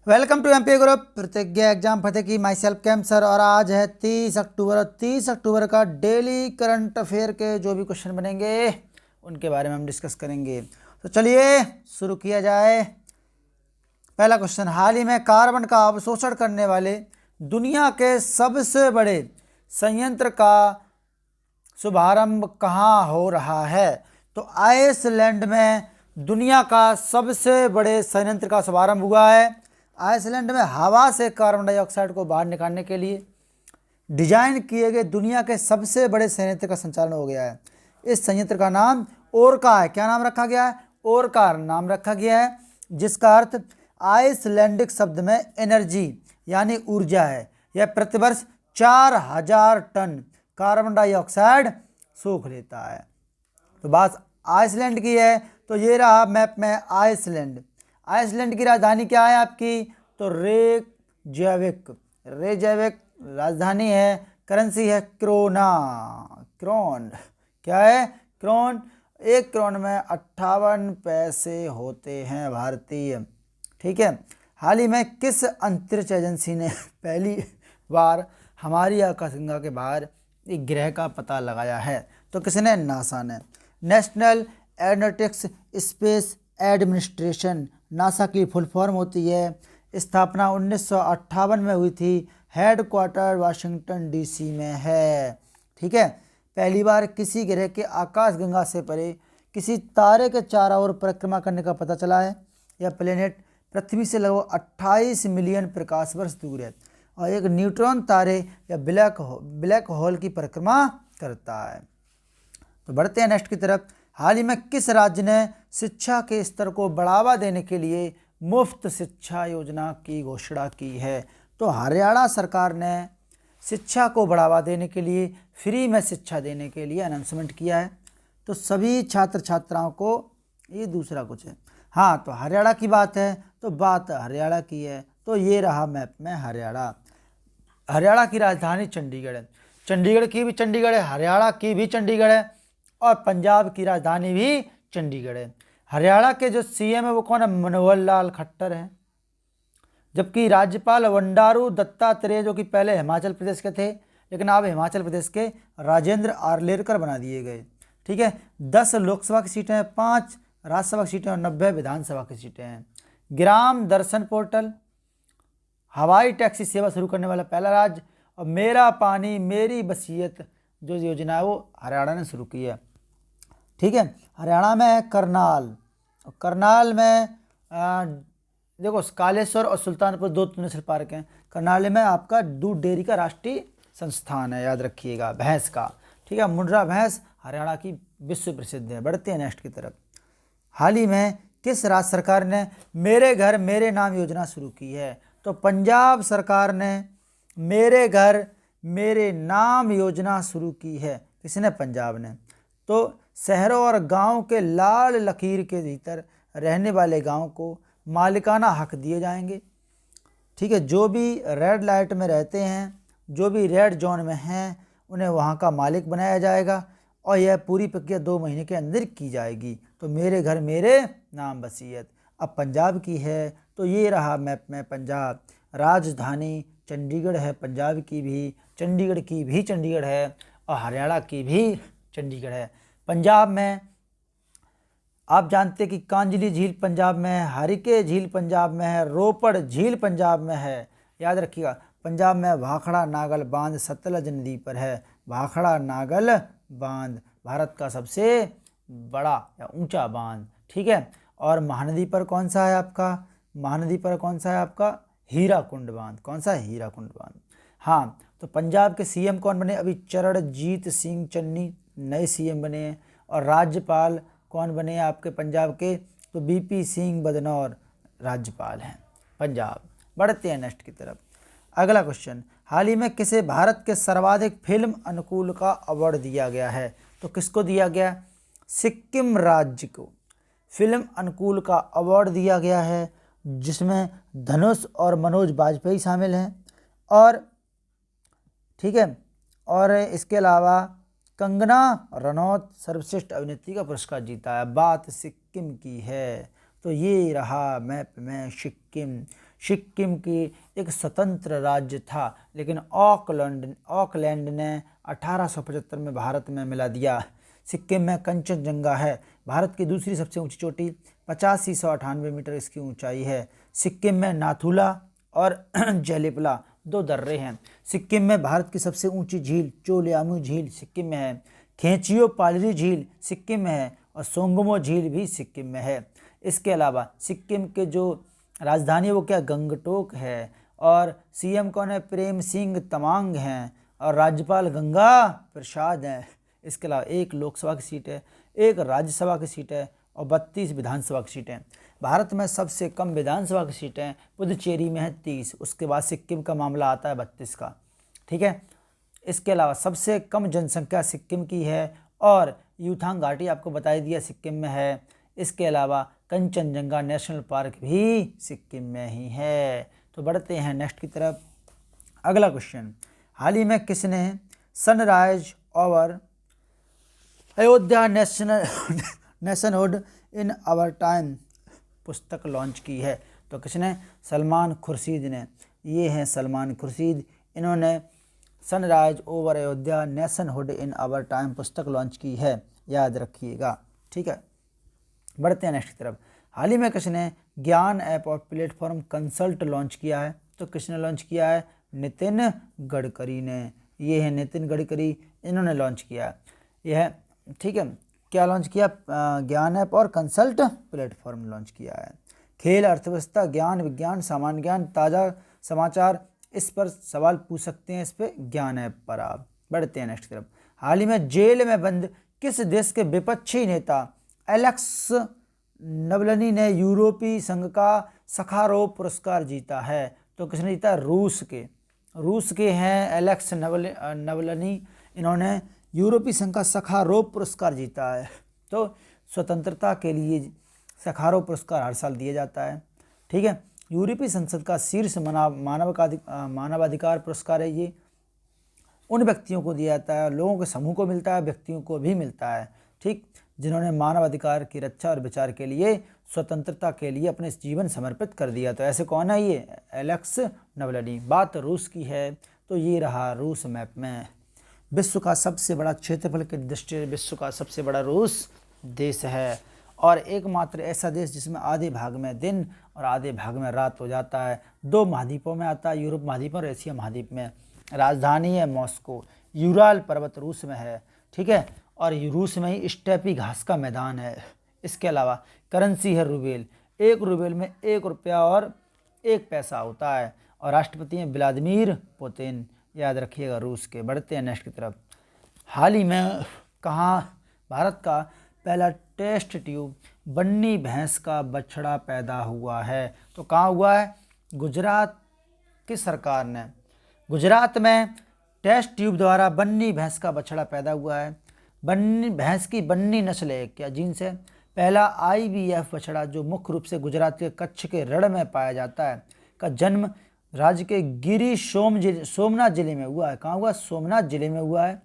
Welcome to MP group प्रतिज्ञा exam फतेह की my self cancer. और आज है 30 अक्टूबर और 30 अक्टूबर का डेली करंट अफेयर के जो भी क्वेश्चन बनेंगे उनके बारे में हम डिस्कस करेंगे। तो चलिए शुरू किया जाए। पहला क्वेश्चन, हाल ही में कार्बन का अवशोषण करने वाले दुनिया के सबसे बड़े संयंत्र का शुभारंभ कहाँ हो रहा है? तो आइसलैंड में दुनिया का सबसे बड़े संयंत्र का शुभारंभ हुआ है। आइसलैंड में हवा से कार्बन डाइऑक्साइड को बाहर निकालने के लिए डिजाइन किए गए दुनिया के सबसे बड़े संयंत्र का संचालन हो गया है। इस संयंत्र का नाम ओरका है। क्या नाम रखा गया है? ओरका नाम रखा गया है, जिसका अर्थ आइसलैंडिक शब्द में एनर्जी यानी ऊर्जा है। यह प्रतिवर्ष 4000 टन कार्बन डाइऑक्साइड सोख लेता है। तो बात आइसलैंड की है, तो ये रहा मैप में आइसलैंड। आइसलैंड की राजधानी क्या है आपकी? तो रेकजाविक राजधानी है। करेंसी है क्रोना, क्रोन। क्या है? क्रोन। 1 क्रोन में 58 पैसे होते हैं भारतीय। ठीक है। हाल ही में किस अंतरिक्ष एजेंसी ने पहली बार हमारी आकाशगंगा के बाहर एक ग्रह का पता लगाया है? तो किसने? नासा ने। National aeronautics space administration, NASA की फुल फॉर्म होती है। स्थापना 1958 में हुई थी। हेडक्वार्टर वाशिंगटन डीसी में है। ठीक है। पहली बार किसी ग्रह के आकाशगंगा से परे किसी तारे के चारों ओर परिक्रमा करने का पता चला है। यह प्लेनेट पृथ्वी से लगभग 28 मिलियन प्रकाश वर्ष दूर है और एक न्यूट्रॉन तारे या ब्लैक होल की परिक्रमा करता है। तो बढ़ते हैं नेक्स्ट की तरफ। हाल ही में किस राज्य ने शिक्षा के स्तर को बढ़ावा देने के लिए मुफ्त शिक्षा योजना की घोषणा की है? तो हरियाणा सरकार ने शिक्षा को बढ़ावा देने के लिए फ्री में शिक्षा देने के लिए अनाउंसमेंट किया है। तो सभी छात्र छात्राओं को, ये दूसरा कुछ है। हाँ, तो हरियाणा की बात है, तो बात हरियाणा की है। तो ये रहा मैप में हरियाणा। हरियाणा की राजधानी चंडीगढ़ है। चंडीगढ़ की भी चंडीगढ़ है, हरियाणा की भी चंडीगढ़ है और पंजाब की राजधानी भी चंडीगढ़ है। हरियाणा के जो सीएम है वो कौन है? मनोहर लाल खट्टर हैं। जबकि राज्यपाल बंडारू दत्तात्रेय, जो कि पहले हिमाचल प्रदेश के थे लेकिन अब हिमाचल प्रदेश के राजेंद्र आर्लेकर बना दिए गए। ठीक है। 10 लोकसभा की सीटें हैं, 5 राज्यसभा की सीटें और 90 विधानसभा की सीटें हैं। ग्राम दर्शन पोर्टल, हवाई टैक्सी सेवा शुरू करने वाला पहला राज्य। और मेरा पानी मेरी बसीयत जो योजना है वो हरियाणा ने शुरू की है। ठीक है। हरियाणा में है करनाल। और करनाल में देखो कालेश्वर और सुल्तानपुर 2 नेशनल पार्क हैं। करनाल में आपका दूध डेयरी का राष्ट्रीय संस्थान है, याद रखिएगा, भैंस का। ठीक है। मुंड्रा भैंस हरियाणा की विश्व प्रसिद्ध है। बढ़ते हैं नेक्स्ट की तरफ। हाल ही में किस राज्य सरकार ने मेरे घर मेरे नाम योजना शुरू की है? तो पंजाब सरकार ने मेरे घर मेरे नाम योजना शुरू की है। किसने? पंजाब ने। तो शहरों और गांव के लाल लकीर के भीतर रहने वाले गांव को मालिकाना हक दिए जाएंगे। ठीक है। जो भी रेड लाइट में रहते हैं, जो भी रेड जोन में हैं, उन्हें वहां का मालिक बनाया जाएगा और यह पूरी प्रक्रिया 2 महीने के अंदर की जाएगी। तो मेरे घर मेरे नाम वसीयत अब पंजाब की है। तो ये रहा मैप में पंजाब। राजधानी चंडीगढ़ है, पंजाब की भी, चंडीगढ़ की भी चंडीगढ़ है और हरियाणा की भी चंडीगढ़ है। पंजाब में आप जानते कि कांजली झील पंजाब में है, हरिके झील पंजाब में है, रोपड़ झील पंजाब में है। याद रखिएगा, पंजाब में भाखड़ा नागल बांध सतलज नदी पर है। भाखड़ा नागल बांध भारत का सबसे बड़ा या ऊंचा बांध। ठीक है। और महानदी पर कौन सा है आपका? महानदी पर कौन सा है आपका? हीराकुंड बांध। कौन सा? हीराकुंड बांध। हाँ, तो पंजाब के सीएम कौन बने? अभी चरणजीत सिंह चन्नी नए सीएम बने हैं। और राज्यपाल कौन बने आपके पंजाब के? तो बीपी सिंह बदनौर राज्यपाल हैं पंजाब। बढ़ते हैं नेक्स्ट की तरफ। अगला क्वेश्चन, हाल ही में किसे भारत के सर्वाधिक फिल्म अनुकूल का अवार्ड दिया गया है? तो किसको दिया गया? सिक्किम राज्य को फिल्म अनुकूल का अवार्ड दिया गया है, जिसमें धनुष और मनोज बाजपेयी शामिल हैं। और ठीक है, और इसके अलावा कंगना रनौत सर्वश्रेष्ठ अभिनेत्री का पुरस्कार जीता है। बात सिक्किम की है। तो ये रहा मैप में सिक्किम। सिक्किम की एक स्वतंत्र राज्य था, लेकिन ऑकलैंड ने 1875 में भारत में मिला दिया। सिक्किम में कंचनजंगा है, भारत की दूसरी सबसे ऊंची चोटी, 8598 मीटर इसकी ऊंचाई है। सिक्किम में नाथुला और जेलिपला दो दर्रे हैं। सिक्किम में भारत की सबसे ऊंची झील चोलियामू झील सिक्किम में है। खेचियो पालरी झील सिक्किम में है और सोंगमो झील भी सिक्किम में है। इसके अलावा सिक्किम के जो राजधानी है वो क्या, गंगटोक है, और सीएम कौन है, प्रेम सिंह तमांग हैं, और राज्यपाल गंगा प्रसाद हैं। इसके अलावा एक लोकसभा की सीट है, एक राज्यसभा की सीट है और 32 विधानसभा की सीटें। भारत में सबसे कम विधानसभा की सीटें पुदुचेरी में है 30, उसके बाद सिक्किम का मामला आता है 32 का। ठीक है, इसके अलावा सबसे कम जनसंख्या सिक्किम की है और यूथांग घाटी आपको बताई दिया सिक्किम में है। इसके अलावा कंचनजंगा नेशनल पार्क भी सिक्किम में ही है। तो बढ़ते हैं नेक्स्ट की तरफ। अगला क्वेश्चन, हाल ही में किसने Sunrise Over Ayodhya Nationhood in Our Time पुस्तक लॉन्च की है? तो किसने? सलमान खुर्शीद ने। ये हैं सलमान खुर्शीद, इन्होंने Sunrise Over Ayodhya Nationhood in Our Time पुस्तक लॉन्च की है, याद रखिएगा। ठीक है, बढ़ते हैं नेक्स्ट की तरफ। हाल ही में किसने ज्ञान ऐप और प्लेटफॉर्म कंसल्ट लॉन्च किया है? तो किसने लॉन्च किया है? नितिन गडकरी ने। ये है नितिन गडकरी, इन्होंने लॉन्च किया है यह। ठीक है, क्या लॉन्च किया? ज्ञान ऐप और कंसल्ट प्लेटफॉर्म लॉन्च किया है। खेल, अर्थव्यवस्था, ज्ञान, विज्ञान, सामान्य ज्ञान, ताज़ा समाचार, इस पर सवाल पूछ सकते हैं इस पे ज्ञान ऐप पर आप। बढ़ते हैं नेक्स्ट तरफ। हाल ही में जेल में बंद किस देश के विपक्षी नेता एलेक्स नवलनी ने यूरोपीय संघ का सखारोव पुरस्कार जीता है? तो किसने जीता? रूस के हैं एलेक्स नवलनी, इन्होंने यूरोपीय संघ का सखारोव पुरस्कार जीता है। तो स्वतंत्रता के लिए सखारोव पुरस्कार हर साल दिया जाता है। ठीक है, यूरोपीय संसद का शीर्ष मानवाधिकार पुरस्कार है। ये उन व्यक्तियों को दिया जाता है, लोगों के समूह को मिलता है, व्यक्तियों को भी मिलता है, ठीक, जिन्होंने मानवाधिकार की रक्षा और विचार के लिए, स्वतंत्रता के लिए अपने जीवन समर्पित कर दिया। तो ऐसे कौन है? ये एलेक्स नवलनी। बात रूस की है, तो ये रहा रूस मैप में। विश्व का सबसे बड़ा क्षेत्रफल की दृष्टि से विश्व का सबसे बड़ा रूस देश है, और एकमात्र ऐसा देश जिसमें आधे भाग में दिन और आधे भाग में रात हो जाता है। 2 महाद्वीपों में आता है, यूरोप महाद्वीप और एशिया महाद्वीप में। राजधानी है मॉस्को, यूराल पर्वत रूस में है। ठीक है, और रूस में ही स्टेपी घास का मैदान है। इसके अलावा करेंसी है रूबेल, 1 रूबेल में 1 रुपया और 1 पैसा होता है, और राष्ट्रपति हैं व्लादिमीर पुतिन, याद रखिएगा रूस के। बढ़ते हैं नेक्स्ट की तरफ। हाल ही में कहाँ भारत का पहला टेस्ट ट्यूब बन्नी भैंस का बछड़ा पैदा हुआ है? तो कहाँ हुआ है? गुजरात की सरकार ने, गुजरात में टेस्ट ट्यूब द्वारा बन्नी भैंस का बछड़ा पैदा हुआ है। बन्नी भैंस की बन्नी नस्ल है क्या जीन्स है। पहला IVF बछड़ा जो मुख्य रूप से गुजरात के कच्छ के रण में पाया जाता है का जन्म राज्य के गिरी सोमनाथ जिले में हुआ है। कहाँ हुआ? सोमनाथ जिले में हुआ है,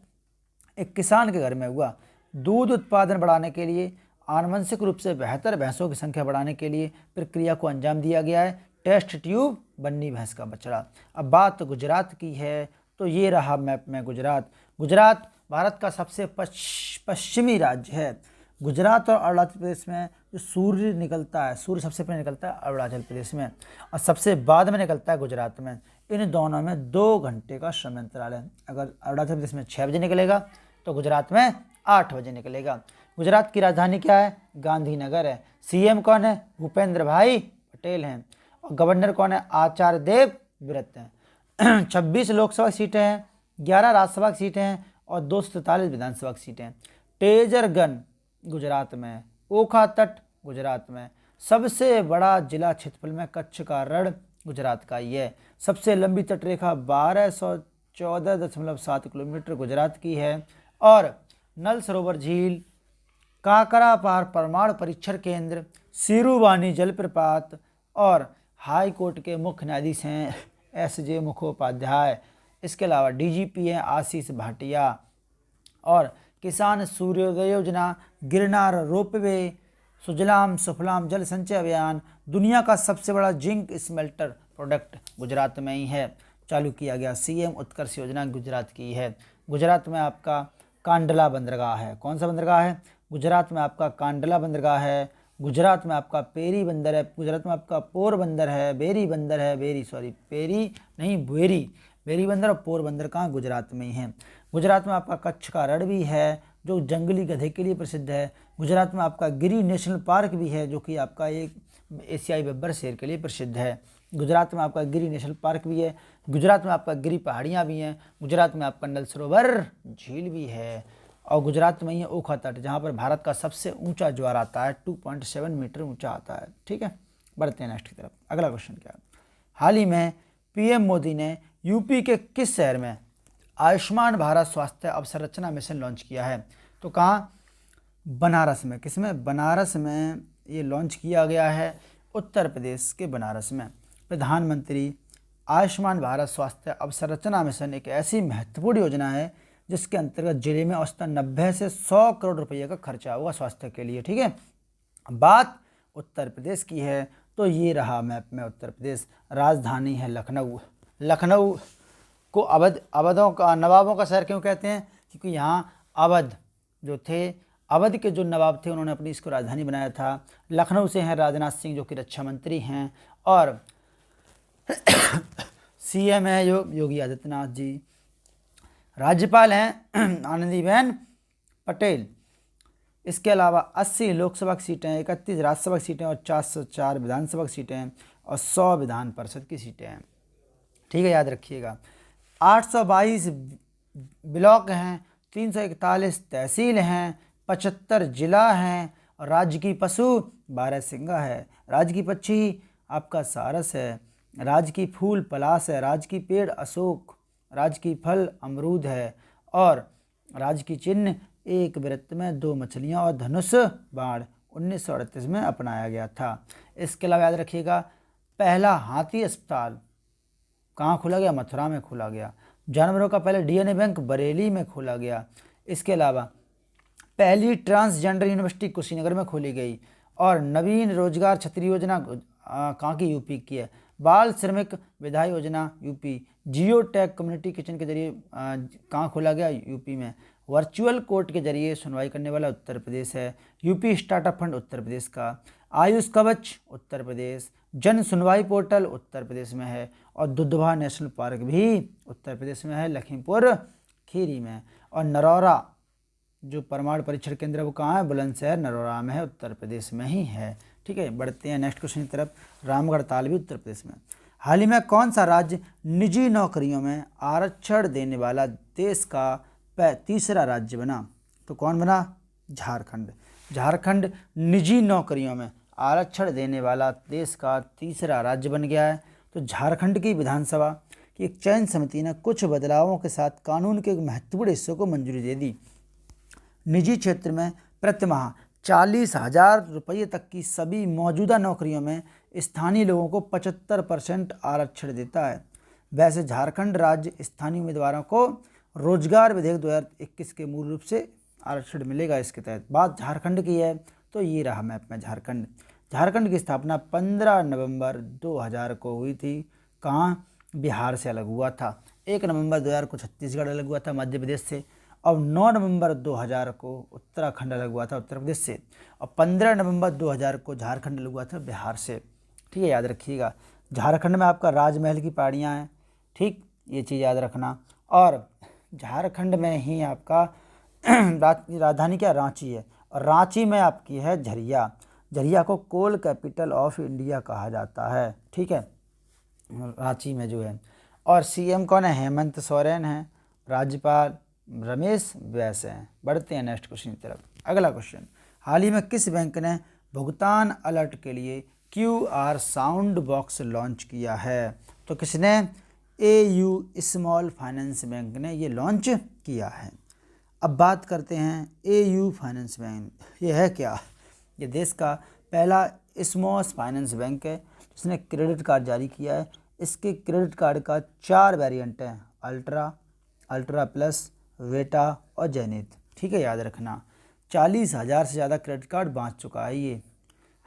एक किसान के घर में हुआ। दूध उत्पादन बढ़ाने के लिए, आनुवंशिक रूप से बेहतर भैंसों की संख्या बढ़ाने के लिए प्रक्रिया को अंजाम दिया गया है टेस्ट ट्यूब बन्नी भैंस का बछड़ा। अब बात गुजरात की है, तो ये रहा मैप में गुजरात। गुजरात भारत का सबसे पश्चिमी राज्य है। गुजरात और अरुणाचल प्रदेश में जो सूर्य निकलता है, सूर्य सबसे पहले निकलता है अरुणाचल प्रदेश में और सबसे बाद में निकलता है गुजरात में। इन दोनों में 2 घंटे का समय अंतराल है। अगर अरुणाचल प्रदेश में 6 बजे निकलेगा तो गुजरात में 8 बजे निकलेगा। गुजरात की राजधानी क्या है? गांधीनगर है। CM कौन है? भूपेंद्र भाई पटेल हैं, और गवर्नर कौन है? आचार्य देवव्रत हैं। 26 लोकसभा सीटें हैं, 11 राज्यसभा की सीटें हैं और 243 विधानसभा की सीटें। टेजरगन गुजरात में, ओखा तट गुजरात में। सबसे बड़ा जिला क्षेत्रफल में कच्छ का रण गुजरात का ही है। सबसे लंबी तटरेखा 1214.7 किलोमीटर गुजरात की है, और नल सरोवर झील, काकरापार परमाणु परीक्षण केंद्र, सिरुवानी जलप्रपात और हाई कोर्ट के मुख्य न्यायाधीश हैं SJ मुखोपाध्याय। इसके अलावा DGP हैं आशीष भाटिया, और किसान सूर्योदय योजना, गिरनार रोपवे, सुजलाम सुफलाम जल संचय अभियान, दुनिया का सबसे बड़ा जिंक स्मेल्टर प्रोडक्ट गुजरात में ही है, चालू किया गया। सीएम उत्कर्ष योजना गुजरात की है। गुजरात में आपका कांडला बंदरगाह है। कौन सा बंदरगाह है? गुजरात में आपका कांडला बंदरगाह है। गुजरात में आपका पेरी बंदर है। गुजरात में आपका पोरबंदर है, बेरी बंदर है, पेरी नहीं बेरी बंदर और पोरबंदर कहाँ? गुजरात में ही है। गुजरात में आपका कच्छ का रण भी है जो जंगली गधे के लिए प्रसिद्ध है। गुजरात में आपका गिरी नेशनल पार्क भी है जो कि आपका एक एशियाई बब्बर शेर के लिए प्रसिद्ध है। गुजरात में आपका गिरी नेशनल पार्क भी है। गुजरात में आपका गिरी पहाड़ियाँ भी हैं। गुजरात में आपका नल सरोवर झील भी है। और गुजरात में ही है ओखा तट, जहाँ पर भारत का सबसे ऊंचा ज्वार आता है, 2.7 मीटर ऊंचा आता है। ठीक है, बढ़ते हैं नेक्स्ट की तरफ। अगला क्वेश्चन क्या है? हाल ही में पीएम मोदी ने यूपी के किस शहर में आयुष्मान भारत स्वास्थ्य अवसंरचना मिशन लॉन्च किया है? तो कहाँ? बनारस में। किसमें? बनारस में ये लॉन्च किया गया है, उत्तर प्रदेश के बनारस में। प्रधानमंत्री आयुष्मान भारत स्वास्थ्य अवसंरचना मिशन एक ऐसी महत्वपूर्ण योजना है जिसके अंतर्गत जिले में औसतन 90 से 100 करोड़ रुपये का खर्चा होगा स्वास्थ्य के लिए। ठीक है, बात उत्तर प्रदेश की है तो ये रहा मैप में उत्तर प्रदेश। राजधानी है लखनऊ। लखनऊ को अवधों का, नवाबों का शहर क्यों कहते हैं? क्योंकि यहाँ अवध जो थे, अवध के जो नवाब थे उन्होंने अपनी इसको राजधानी बनाया था। लखनऊ से हैं राजनाथ सिंह जो कि रक्षा मंत्री हैं, और सीएम है योगी आदित्यनाथ जी। राज्यपाल हैं आनंदीबेन पटेल। इसके अलावा 80 लोकसभा की सीटें, 31 राज्यसभा की सीटें और 404 विधानसभा की सीटें और 100 विधान परिषद की सीटें हैं। ठीक है, याद रखिएगा। 822 ब्लॉक हैं, 341 तहसील हैं, 75 जिला हैं, और राज्य की पशु 12 सिंगा है। राज्य की पक्षी आपका सारस है। राज्य की फूल पलाश है। राज्य की पेड़ अशोक। राज्य की फल अमरूद है। और राज्य की चिन्ह एक वृत्त में 2 मछलियाँ और धनुष बाण 1938 में अपनाया गया था। इसके अलावा याद रखिएगा, पहला हाथी अस्पताल कहाँ खोला गया? मथुरा में खोला गया। जानवरों का पहले डीएनए बैंक बरेली में खोला गया। इसके अलावा पहली ट्रांसजेंडर यूनिवर्सिटी कुशीनगर में खोली गई। और नवीन रोजगार छतरी योजना कहाँ की? यूपी की है। बाल श्रमिक विधायक योजना UP. Geo tag community kitchen के जरिए कहाँ खोला गया? यूपी में। वर्चुअल कोर्ट के जरिए सुनवाई करने वाला उत्तर प्रदेश है। UP startup fund Uttar Pradesh का। आयुष कवच उत्तर प्रदेश। जन सुनवाई पोर्टल उत्तर प्रदेश में है। और दुधवा नेशनल पार्क भी उत्तर प्रदेश में है, लखीमपुर खीरी में। और नरौरा जो परमाणु परीक्षण केंद्र वो कहाँ है? बुलंदशहर नरौरा में है, उत्तर प्रदेश में ही है। ठीक है, बढ़ते हैं नेक्स्ट क्वेश्चन की तरफ। रामगढ़ ताल भी उत्तर प्रदेश में। हाल ही में कौन सा राज्य निजी नौकरियों में आरक्षण देने वाला देश का तीसरा राज्य बना? तो कौन बना? झारखंड। झारखंड निजी नौकरियों में आरक्षण देने वाला देश का तीसरा राज्य बन गया है। तो झारखंड की विधानसभा की एक चयन समिति ने कुछ बदलावों के साथ कानून के एक महत्वपूर्ण हिस्सों को मंजूरी दे दी। निजी क्षेत्र में प्रतिमाह 40,000 रुपये तक की सभी मौजूदा नौकरियों में स्थानीय लोगों को 75% आरक्षण देता है। वैसे झारखंड राज्य स्थानीय उम्मीदवारों को रोजगार विधेयक 2021 के मूल रूप से आरक्षण मिलेगा। इसके तहत बात झारखंड की है तो ये रहा मैप में झारखंड। झारखंड की स्थापना 15 नवंबर 2000 को हुई थी। कहाँ? बिहार से अलग हुआ था। 1 नवंबर 2000 को छत्तीसगढ़ अलग हुआ था मध्य प्रदेश से। और 9 नवंबर 2000 को उत्तराखंड अलग हुआ था उत्तर प्रदेश से। और 15 नवंबर 2000 को झारखंड अलग हुआ था बिहार से। ठीक है, याद रखिएगा। झारखंड में आपका राजमहल की पहाड़ियाँ हैं। ठीक, ये चीज़ याद रखना। और झारखंड में ही आपका राजधानी क्या? रांची है। और रांची में आपकी है झरिया। झरिया को कोल कैपिटल ऑफ इंडिया कहा जाता है। ठीक है, रांची में जो है। और सीएम कौन है? हेमंत सोरेन है। राज्यपाल रमेश बैस हैं। बढ़ते हैं नेक्स्ट क्वेश्चन की तरफ। अगला क्वेश्चन, हाल ही में किस बैंक ने भुगतान अलर्ट के लिए QR साउंड बॉक्स लॉन्च किया है? तो किसने? AU स्मॉल फाइनेंस बैंक ने ये लॉन्च किया है। अब बात करते हैं AU फाइनेंस बैंक, ये है क्या? ये देश का पहला स्मॉल फाइनेंस बैंक है जिसने क्रेडिट कार्ड जारी किया है। इसके क्रेडिट कार्ड का 4 वेरिएंट हैं, अल्ट्रा, अल्ट्रा प्लस, वेटा और जैनित। ठीक है, याद रखना। 40,000 से ज़्यादा क्रेडिट कार्ड बांट चुका है ये।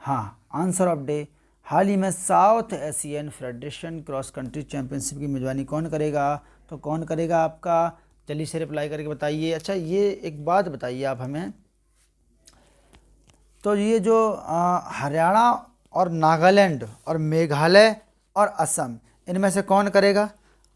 हाँ, आंसर ऑफ डे, हाल ही में south Asian federation cross country championship की मेजबानी कौन करेगा? तो कौन करेगा आपका? जल्दी से रिप्लाई करके बताइए। अच्छा, ये एक बात बताइए आप हमें, तो ये जो हरियाणा और नागालैंड और मेघालय और असम, इनमें से कौन करेगा?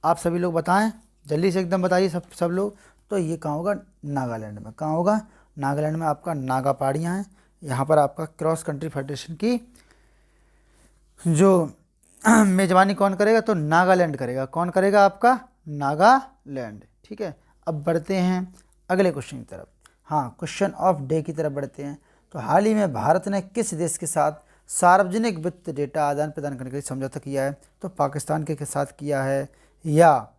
आप सभी लोग बताएं, जल्दी से एकदम बताइए सब लोग। तो ये कहाँ होगा? नागालैंड में। कहाँ होगा? नागालैंड में आपका नागा पहाड़ियाँ हैं। यहाँ पर आपका क्रॉस कंट्री फेडरेशन की जो मेजबानी कौन करेगा? तो नागालैंड करेगा। कौन करेगा? आपका नागालैंड। ठीक है, अब बढ़ते हैं अगले क्वेश्चन की तरफ। हाँ, क्वेश्चन ऑफ डे की तरफ बढ़ते हैं। तो हाल ही में भारत ने किस देश के साथ सार्वजनिक वित्त डेटा आदान प्रदान करने के लिए समझौता किया है? तो पाकिस्तान के साथ किया है, या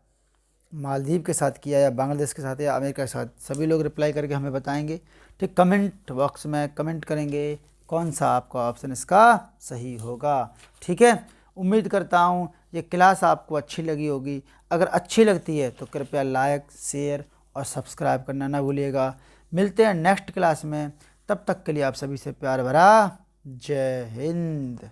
मालदीव के साथ किया, या बांग्लादेश के साथ, या अमेरिका के साथ? सभी लोग रिप्लाई करके हमें बताएंगे। ठीक, कमेंट बॉक्स में कमेंट करेंगे कौन सा आपका ऑप्शन इसका सही होगा। ठीक है, उम्मीद करता हूँ ये क्लास आपको अच्छी लगी होगी। अगर अच्छी लगती है तो कृपया लाइक, शेयर और सब्सक्राइब करना ना भूलिएगा। मिलते हैं नेक्स्ट क्लास में, तब तक के लिए आप सभी से प्यार भरा जय हिंद।